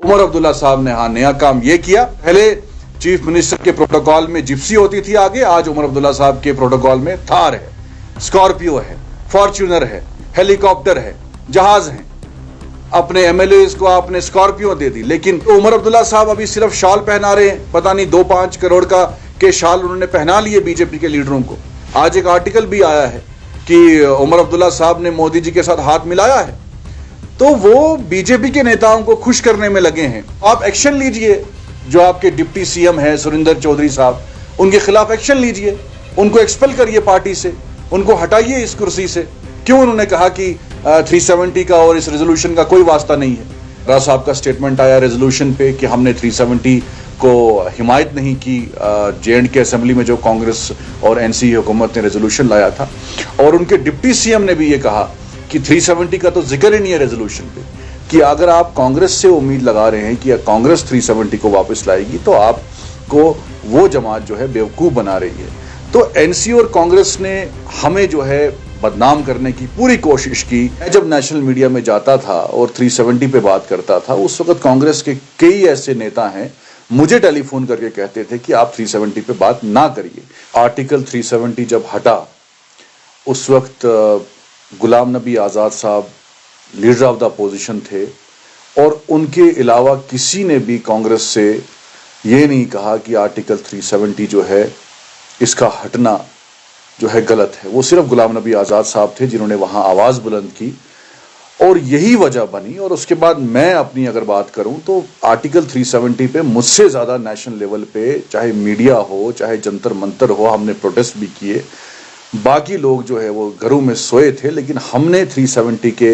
उमर अब्दुल्ला साहब ने नया काम ये किया, पहले चीफ मिनिस्टर के प्रोटोकॉल में जिप्सी होती थी आगे, आज उमर अब्दुल्ला साहब के प्रोटोकॉल में थार है, स्कॉर्पियो है, फॉर्च्यूनर है, हेलीकॉप्टर है, जहाज है। अपने एमएलएज को आपने स्कॉर्पियो दे दी, लेकिन उमर अब्दुल्ला साहब अभी सिर्फ शॉल पहना रहे हैं, पता नहीं 2-5 करोड़ के शाल उन्होंने पहना लिए बीजेपी के लीडरों को। आज एक आर्टिकल भी आया है कि उमर अब्दुल्ला साहब ने मोदी जी के साथ हाथ मिलाया है, तो वो बीजेपी के नेताओं को खुश करने में लगे हैं। आप एक्शन लीजिए, जो आपके डिप्टी सीएम है सुरेंद्र चौधरी साहब, उनके खिलाफ एक्शन लीजिए, उनको एक्सपेल करिए पार्टी से, उनको हटाइए इस कुर्सी से। क्यों उन्होंने कहा कि 370 का और इस रेजोल्यूशन का कोई वास्ता नहीं है। राव साहब का स्टेटमेंट आया रेजोल्यूशन पे कि हमने 370 को हिमायत नहीं की, J&K असेंबली में जो कांग्रेस और एनसी हुकूमत ने रेजोल्यूशन लाया था, और उनके डिप्टी सीएम ने भी ये कहा कि 370 का तो जिक्र ही नहीं है रेजोल्यूशन पे, कि अगर आप कांग्रेस से उम्मीद लगा रहे हैं कि कांग्रेस 370 को वापस लाएगी तो आपको वो जमात जो है बेवकूफ़ बना रही है। तो एनसी और कांग्रेस ने हमें जो है बदनाम करने की पूरी कोशिश की। मैं जब नेशनल मीडिया में जाता था और 370 पे बात करता था, उस वक्त कांग्रेस के कई ऐसे नेता हैं मुझे टेलीफोन करके कहते थे कि आप 370 पे बात ना करिए। आर्टिकल 370 जब हटा, उस वक्त गुलाम नबी आज़ाद साहब लीडर ऑफ द अपोजिशन थे, और उनके अलावा किसी ने भी कांग्रेस से ये नहीं कहा कि आर्टिकल 370 जो है इसका हटना जो है गलत है। वो सिर्फ गुलाम नबी आज़ाद साहब थे जिन्होंने वहाँ आवाज़ बुलंद की, और यही वजह बनी। और उसके बाद मैं अपनी अगर बात करूं तो आर्टिकल 370 पे मुझसे ज़्यादा नेशनल लेवल पे, चाहे मीडिया हो चाहे जंतर मंतर हो, हमने प्रोटेस्ट भी किए। बाकी लोग जो है वो घरों में सोए थे, लेकिन हमने 370 के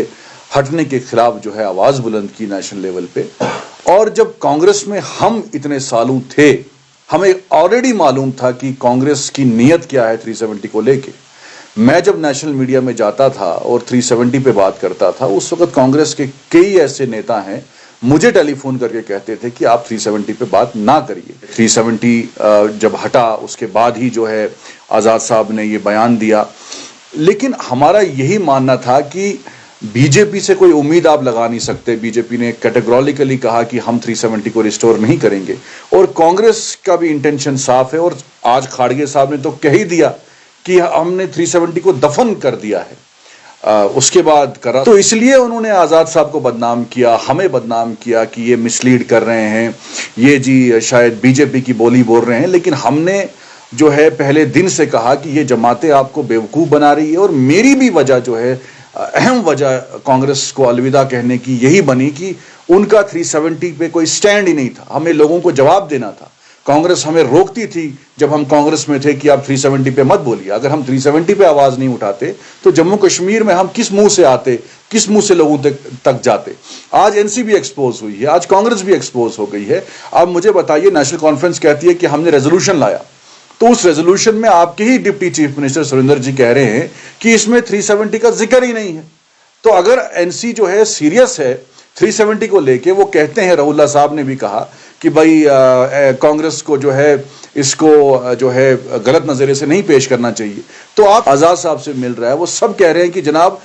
हटने के खिलाफ जो है आवाज़ बुलंद की नेशनल लेवल पे। और जब कांग्रेस में हम इतने सालों थे, हमें ऑलरेडी मालूम था कि कांग्रेस की नीयत क्या है 370 को लेके। मैं जब नेशनल मीडिया में जाता था और 370 पे बात करता था, उस वक्त कांग्रेस के कई ऐसे नेता हैं मुझे टेलीफोन करके कहते थे कि आप 370 पे बात ना करिए। 370 जब हटा, उसके बाद ही जो है आज़ाद साहब ने ये बयान दिया। लेकिन हमारा यही मानना था कि बीजेपी से कोई उम्मीद आप लगा नहीं सकते। बीजेपी ने कैटेगोरिकली कहा कि हम 370 को रिस्टोर नहीं करेंगे, और कांग्रेस का भी इंटेंशन साफ है। और आज खाड़गे साहब ने तो कह ही दिया कि हमने 370 को दफन कर दिया है। उसके बाद करा, तो इसलिए उन्होंने आज़ाद साहब को बदनाम किया, हमें बदनाम किया कि ये मिसलीड कर रहे हैं, ये जी शायद बीजेपी की बोली बोल रहे हैं। लेकिन हमने जो है पहले दिन से कहा कि ये जमातें आपको बेवकूफ़ बना रही है। और मेरी भी वजह जो है, अहम वजह कांग्रेस को अलविदा कहने की यही बनी कि उनका 370 पे कोई स्टैंड ही नहीं था। हमें लोगों को जवाब देना था। कांग्रेस हमें रोकती थी जब हम कांग्रेस में थे कि आप 370 पे मत बोलिए। अगर हम 370 पे आवाज़ नहीं उठाते तो जम्मू कश्मीर में हम किस मुंह से आते, किस मुंह से लोगों तक जाते। आज एनसी भी एक्सपोज हुई है, आज कांग्रेस भी एक्सपोज हो गई है। अब मुझे बताइए, नेशनल कॉन्फ्रेंस कहती है कि हमने रेजोल्यूशन लाया, तो उस रेजोल्यूशन में आपके ही डिप्टी चीफ मिनिस्टर सुरेंद्र जी कह रहे हैं कि इसमें 370 का जिक्र ही नहीं है। तो अगर एनसी जो है सीरियस है 370 को लेके, वो कहते हैं, रउल्ला साहब ने भी कहा कि भाई कांग्रेस को जो है इसको जो है गलत नज़रिए से नहीं पेश करना चाहिए। तो आप आज़ाद साहब से मिल रहा है, वो सब कह रहे हैं कि जनाब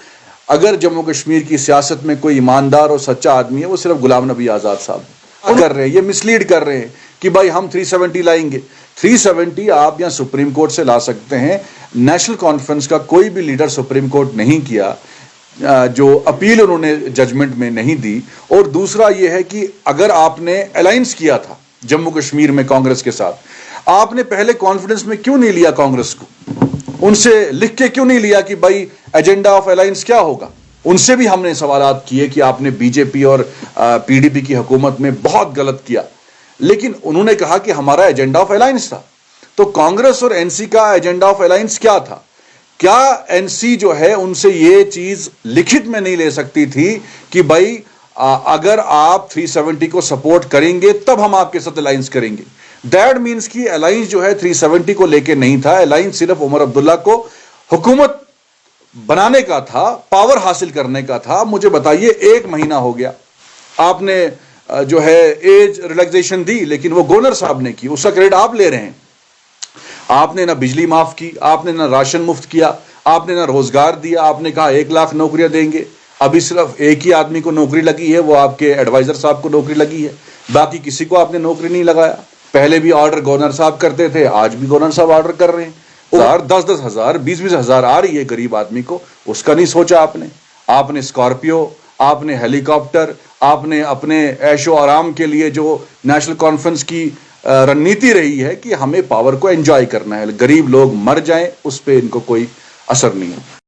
अगर जम्मू कश्मीर की सियासत में कोई ईमानदार और सच्चा आदमी है वो सिर्फ गुलाम नबी आज़ाद साहब कर रहे हैं। ये मिसलीड कर रहे हैं कि भाई हम 370 लाएंगे। 370 आप यहाँ सुप्रीम कोर्ट से ला सकते हैं। नेशनल कॉन्फ्रेंस का कोई भी लीडर सुप्रीम कोर्ट नहीं किया, जो अपील उन्होंने जजमेंट में नहीं दी। और दूसरा ये है कि अगर आपने अलायंस किया था जम्मू कश्मीर में कांग्रेस के साथ, आपने पहले कॉन्फ्रेंस में क्यों नहीं लिया कांग्रेस को? उनसे लिख के क्यों नहीं लिया कि भाई एजेंडा ऑफ अलायंस क्या होगा? उनसे भी हमने सवालात किए कि आपने बीजेपी और पीडीपी की हुकूमत में बहुत गलत किया, लेकिन उन्होंने कहा कि हमारा एजेंडा ऑफ अलायंस था। तो कांग्रेस और एनसी का एजेंडा ऑफ अलायंस क्या था? क्या एनसी जो है उनसे ये चीज लिखित में नहीं ले सकती थी कि भाई अगर आप 370 को सपोर्ट करेंगे तब हम आपके साथ अलायंस करेंगे? दैट मीन्स कि अलायंस जो है 370 को लेके नहीं था। अलायंस सिर्फ उमर अब्दुल्ला को हुकूमत बनाने का था, पावर हासिल करने का था। मुझे बताइए, 1 महीना हो गया, आपने जो है एज रिलैक्सेशन दी, लेकिन वो गवर्नर साहब ने की, उसका क्रेडिट आप ले रहे हैं। आपने ना बिजली माफ की, आपने ना राशन मुफ्त किया, आपने ना रोजगार दिया, आपने कहा 1 लाख नौकरियां देंगे। ابھی صرف ایک ہی آدمی کو نوکری لگی ہے, وہ آپ کے ایڈوائزر صاحب کو نوکری لگی ہے, باقی کسی کو آپ نے نوکری نہیں لگایا. پہلے بھی آرڈر گورنر صاحب کرتے تھے, آج بھی گورنر صاحب آرڈر کر رہے ہیں. 10,000 20,000 آ رہی ہے غریب آدمی کو, اس کا نہیں سوچا آپ نے. آپ نے اسکارپیو, آپ نے ہیلی کاپٹر, آپ نے اپنے عیش و آرام کے لیے جو نیشنل کانفرنس کی رننیتی رہی ہے کہ ہمیں پاور کو انجوائے کرنا ہے, غریب لوگ مر جائیں اس پہ ان کو کوئی اثر نہیں ہے.